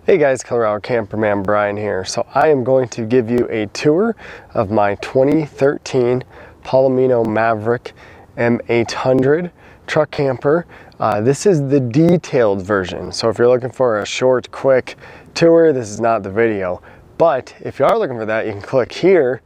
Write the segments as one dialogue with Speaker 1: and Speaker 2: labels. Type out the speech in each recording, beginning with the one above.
Speaker 1: Hey guys, Colorado Camperman Brian here. So I am going to give you a tour of my 2013 Palomino Maverick M-800 truck camper. This is the detailed version. So if you're looking for a short, quick tour, this is not the video. But if you are looking for that, you can click here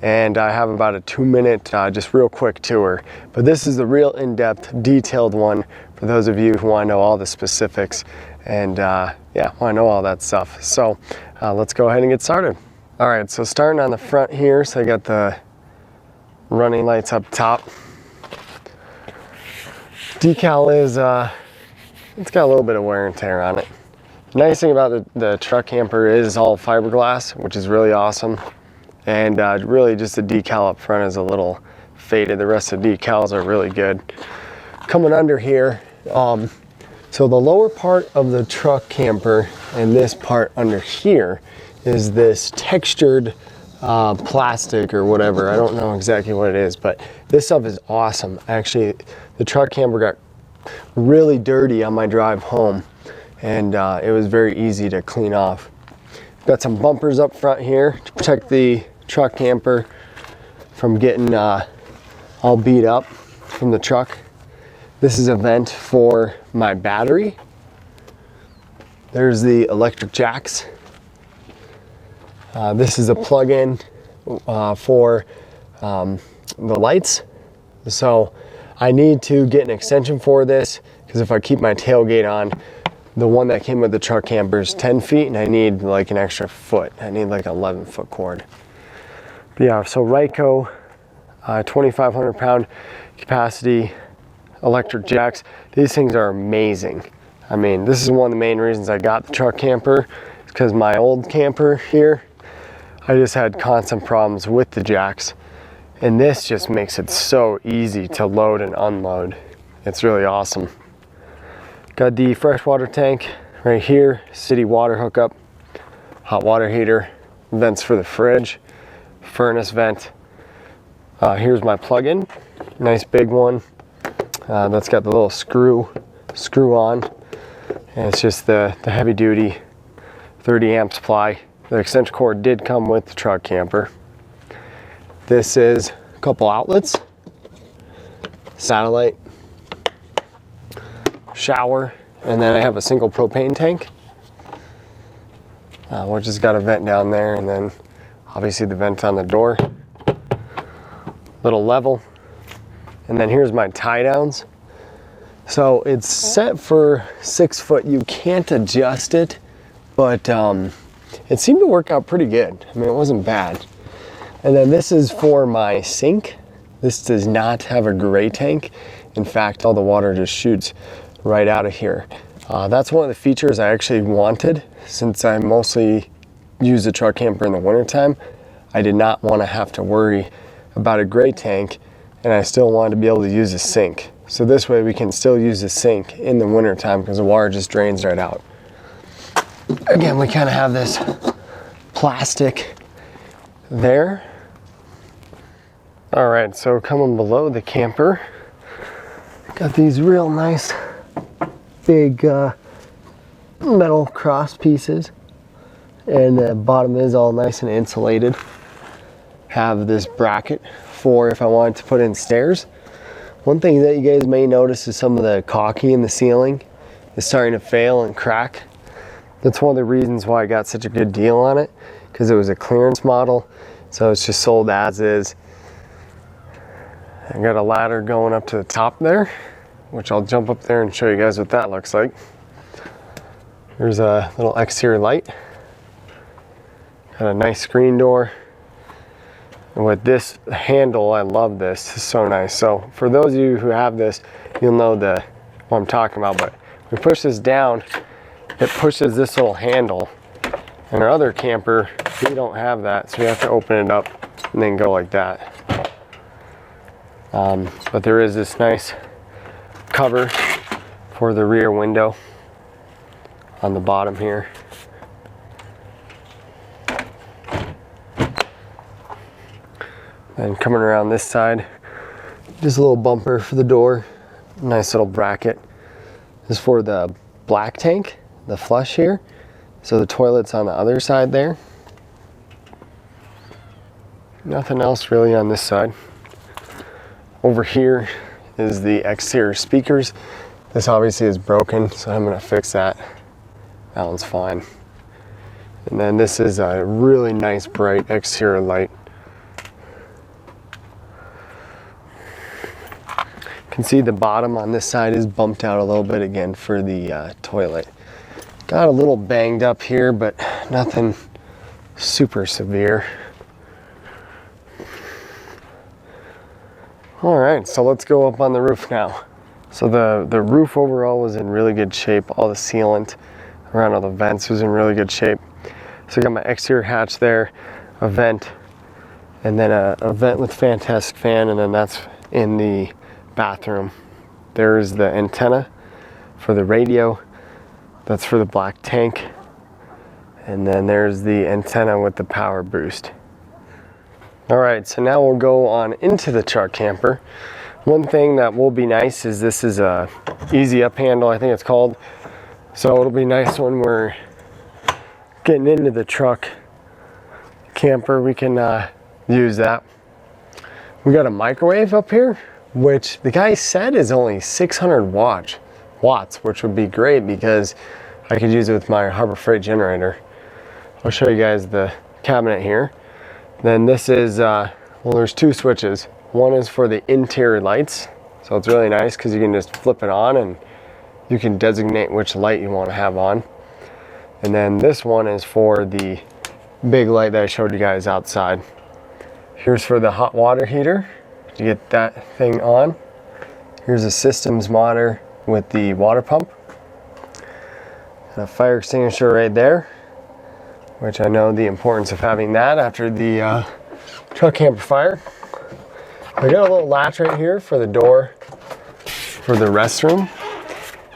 Speaker 1: and I have about a 2-minute, just real quick tour. But this is the real in-depth, detailed one for those of you who want to know all the specifics and yeah, want to know all that stuff. So let's go ahead and get started. All right, so starting on the front here, so I got the running lights up top. Decal is, it's got a little bit of wear and tear on it. The nice thing about the truck camper is all fiberglass, which is really awesome. And really just the decal up front is a little faded. The rest of the decals are really good. Coming under here, so the lower part of the truck camper and this part under here is this textured plastic or whatever. I don't know exactly what it is, but this stuff is awesome. Actually, the truck camper got really dirty on my drive home and it was very easy to clean off. Got some bumpers up front here to protect the truck camper from getting all beat up from the truck. This is a vent for my battery. There's the electric jacks. This is a plug-in for the lights. So I need to get an extension for this because if I keep my tailgate on, the one that came with the truck camper is 10 feet and I need like an extra foot. I need like an 11-foot cord. But yeah, so Ryco, 2,500 pound capacity electric jacks. These things are amazing. I mean, this is one of the main reasons I got the truck camper, because my old camper here, I just had constant problems with the jacks. And this just makes it so easy to load and unload. It's really awesome. Got the freshwater tank right here, city water hookup, hot water heater, vents for the fridge, furnace vent. Here's my plug-in, nice big one. That's got the little screw on, and it's just the heavy duty 30 amp supply. The extension cord did come with the truck camper. This is a couple outlets, satellite, shower, and then I have a single propane tank, which has got a vent down there, and then obviously the vent on the door, little level. And then here's my tie downs. So it's set for 6 foot. You can't adjust it, but it seemed to work out pretty good. I mean, it wasn't bad. And then this is for my sink. This does not have a gray tank. In fact, all the water just shoots right out of here. That's one of the features I actually wanted, since I mostly use the truck camper in the wintertime. I did not want to have to worry about a gray tank, and I still wanted to be able to use a sink. So this way we can still use the sink in the winter time because the water just drains right out. Again, we kind of have this plastic there. All right, so coming below the camper, got these real nice big metal cross pieces, and the bottom is all nice and insulated. Have this bracket for if I wanted to put in stairs. One thing that you guys may notice is some of the caulking in the ceiling is starting to fail and crack. That's one of the reasons why I got such a good deal on it, because it was a clearance model, so it's just sold as is. I got a ladder going up to the top there, which I'll jump up there and show you guys what that looks like. There's a little exterior light. Got a nice screen door. And with this handle, I love this. It's so nice. So for those of you who have this, you'll know what I'm talking about. But we push this down, it pushes this little handle. In our other camper, we don't have that, so we have to open it up and then go like that. But there is this nice cover for the rear window on the bottom here. And coming around this side, just a little bumper for the door, nice little bracket. This is for the black tank, the flush here. So the toilet's on the other side there. Nothing else really on this side. Over here is the exterior speakers. This obviously is broken, so I'm gonna fix that. That one's fine. And then this is a really nice bright exterior light. You can see the bottom on this side is bumped out a little bit again for the toilet. Got a little banged up here, but nothing super severe. All right, so let's go up on the roof now. So the roof overall was in really good shape. All the sealant around all the vents was in really good shape. So I got my exterior hatch there, a vent, and then a vent with fantastic fan, and then that's in the bathroom. There's the antenna for the radio. That's for the black tank. And then there's the antenna with the power boost. All right, so now we'll go on into the truck camper. One thing that will be nice is this is a easy up handle, I think it's called. So it'll be nice when we're getting into the truck camper, we can use that. We got a microwave up here, which the guy said is only 600 watts, which would be great because I could use it with my Harbor Freight generator. I'll show you guys the cabinet here. Then this is, well, there's two switches. One is for the interior lights. So it's really nice because you can just flip it on and you can designate which light you want to have on. And then this one is for the big light that I showed you guys outside. Here's for the hot water heater to get that thing on. Here's a systems monitor with the water pump. And a fire extinguisher right there, which I know the importance of having that after the truck camper fire. I got a little latch right here for the door for the restroom.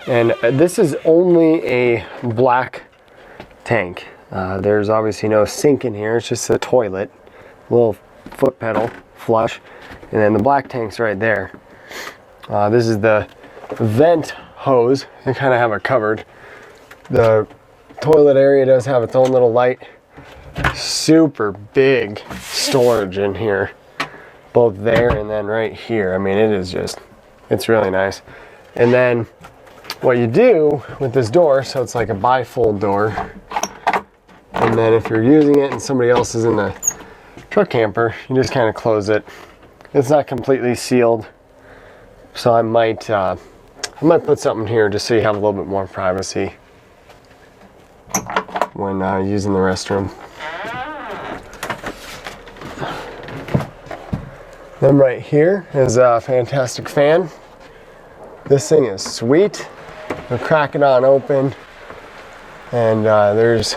Speaker 1: And this is only a black tank. There's obviously no sink in here, it's just a toilet, little foot pedal, flush, and then the black tank's right there. This is the vent hose. You kind of have it covered. The toilet area does have its own little light. Super big storage in here, both there and then right here. I mean, it is just, it's really nice. And then what you do with this door, so it's like a bifold door, and then if you're using it and somebody else is in the truck camper, you just kind of close it. It's not completely sealed, so I might put something here just so you have a little bit more privacy when using the restroom. Then right here is a fantastic fan. This thing is sweet. We'll crack it on open, and there's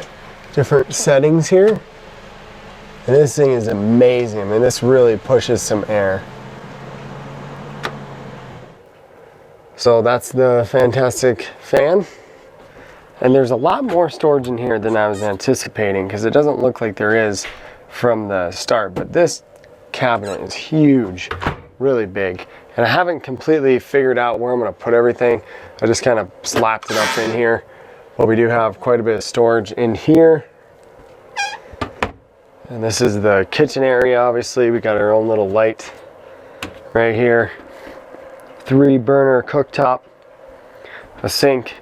Speaker 1: different settings here. And this thing is amazing. I mean, this really pushes some air. So that's the fantastic fan. And there's a lot more storage in here than I was anticipating because it doesn't look like there is from the start, but this cabinet is huge, really big. And I haven't completely figured out where I'm gonna put everything. I just kind of slapped it up in here. But we do have quite a bit of storage in here. And this is the kitchen area, obviously. We got our own little light right here. 3-burner cooktop, a sink,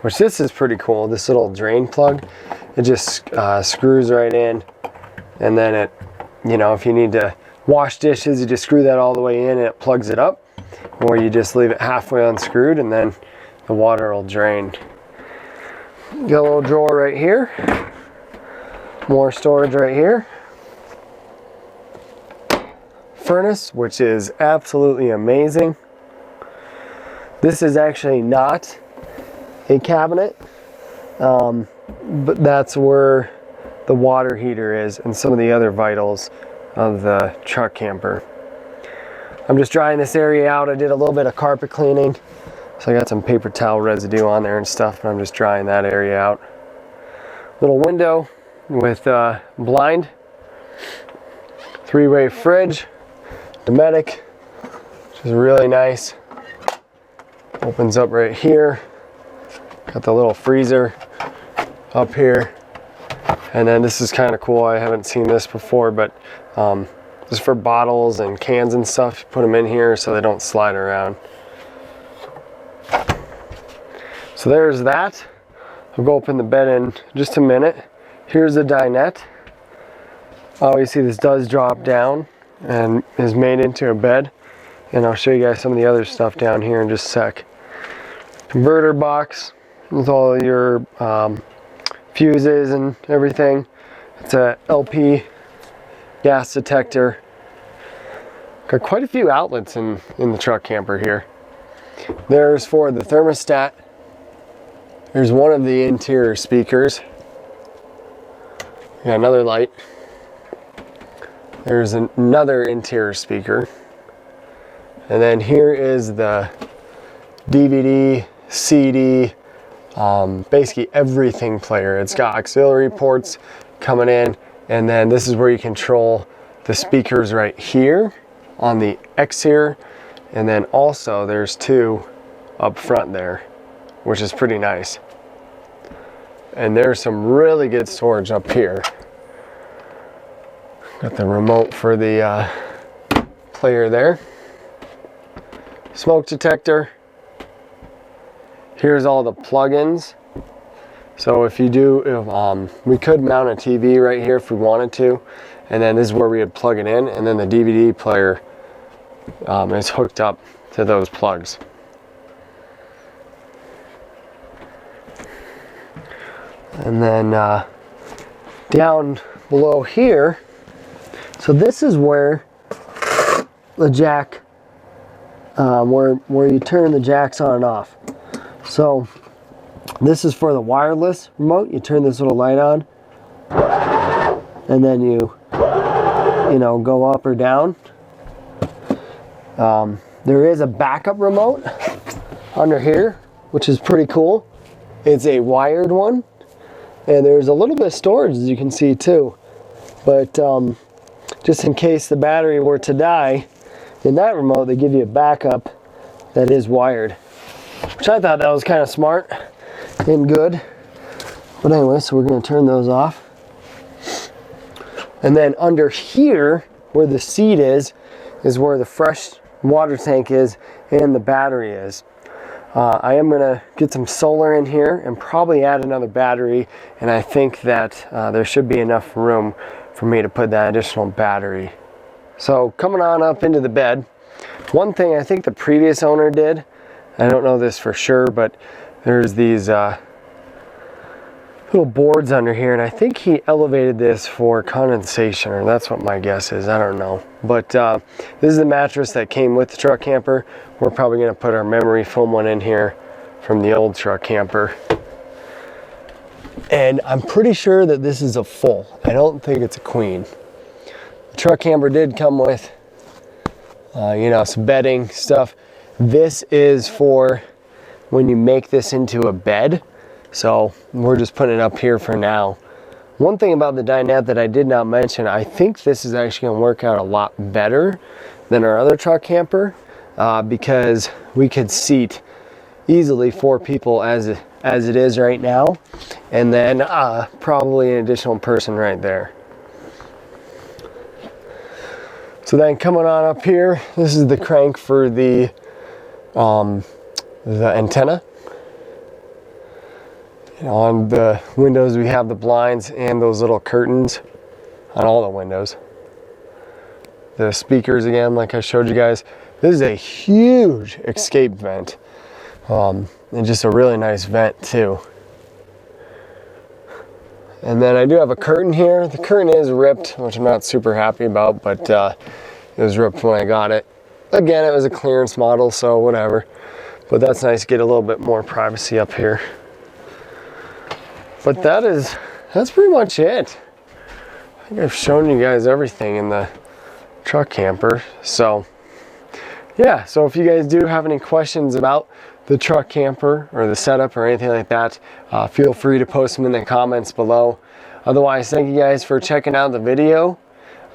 Speaker 1: which this is pretty cool. This little drain plug, it just screws right in. And then it, you know, if you need to wash dishes, you just screw that all the way in and it plugs it up. Or you just leave it halfway unscrewed and then the water will drain. Got a little drawer right here. More storage right here. Furnace, which is absolutely amazing. This is actually not a cabinet, but that's where the water heater is and some of the other vitals of the truck camper. I'm just drying this area out. I did a little bit of carpet cleaning, so I got some paper towel residue on there and stuff, but I'm just drying that area out. Little window with blind, 3-way fridge, Dometic, which is really nice. Opens up right here. Got the little freezer up here. And then this is kind of cool. I haven't seen this before, but this is for bottles and cans and stuff. You put them in here so they don't slide around. So there's that. I'll go open the bed in just a minute. Here's the dinette. Obviously this does drop down and is made into a bed. And I'll show you guys some of the other stuff down here in just a sec. Converter box with all your fuses and everything. It's a LP gas detector. Got quite a few outlets in the truck camper here. There's for the thermostat. There's one of the interior speakers. Got another light. There's another interior speaker. And then here is the DVD, CD, basically everything player. It's got auxiliary ports coming in, and then this is where you control the speakers right here on the X here, and then also there's two up front there, which is pretty nice. And there's some really good storage up here. Got the remote for the player there. Smoke detector. Here's all the plugins. So if you do, we could mount a TV right here if we wanted to, and then this is where we would plug it in, and then the DVD player is hooked up to those plugs. And then down below here, so this is where the jack, where you turn the jacks on and off. So this is for the wireless remote. You turn this little light on, and then you know, go up or down. There is a backup remote under here, which is pretty cool. It's a wired one, and there's a little bit of storage, as you can see too. But just in case the battery were to die in that remote, they give you a backup that is wired, which I thought that was kind of smart and good. But anyway, so we're going to turn those off. And then under here, where the seat is where the fresh water tank is and the battery is. I am going to get some solar in here and probably add another battery, and I think that there should be enough room for me to put that additional battery. So coming on up into the bed, one thing I think the previous owner did, I don't know this for sure, but there's these little boards under here, and I think he elevated this for condensation, or that's what my guess is. I don't know. But this is the mattress that came with the truck camper. We're probably going to put our memory foam one in here from the old truck camper. And I'm pretty sure that this is a full. I don't think it's a queen. The truck camper did come with you know, some bedding stuff. This is for when you make this into a bed. So we're just putting it up here for now. One thing about the dinette that I did not mention, I think this is actually going to work out a lot better than our other truck camper, because we could seat easily 4 people as it is right now, and then probably an additional person right there. So then coming on up here, this is the crank for the antenna. On the windows we have the blinds and those little curtains on all the windows. The speakers again, like I showed you guys. This is a huge escape vent, and just a really nice vent too. And then I do have a curtain here. The curtain is ripped, which I'm not super happy about, but it was ripped when I got it. Again, it was a clearance model, so whatever. But that's nice to get a little bit more privacy up here. But that's pretty much it. I think I've shown you guys everything in the truck camper. So yeah, so if you guys do have any questions about the truck camper or the setup or anything like that, feel free to post them in the comments below. Otherwise, thank you guys for checking out the video.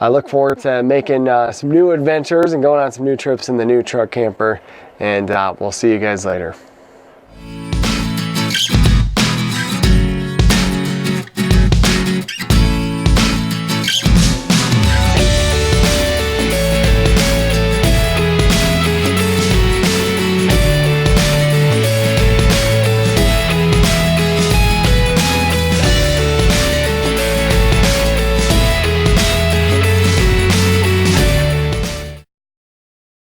Speaker 1: I look forward to making some new adventures and going on some new trips in the new truck camper, and we'll see you guys later.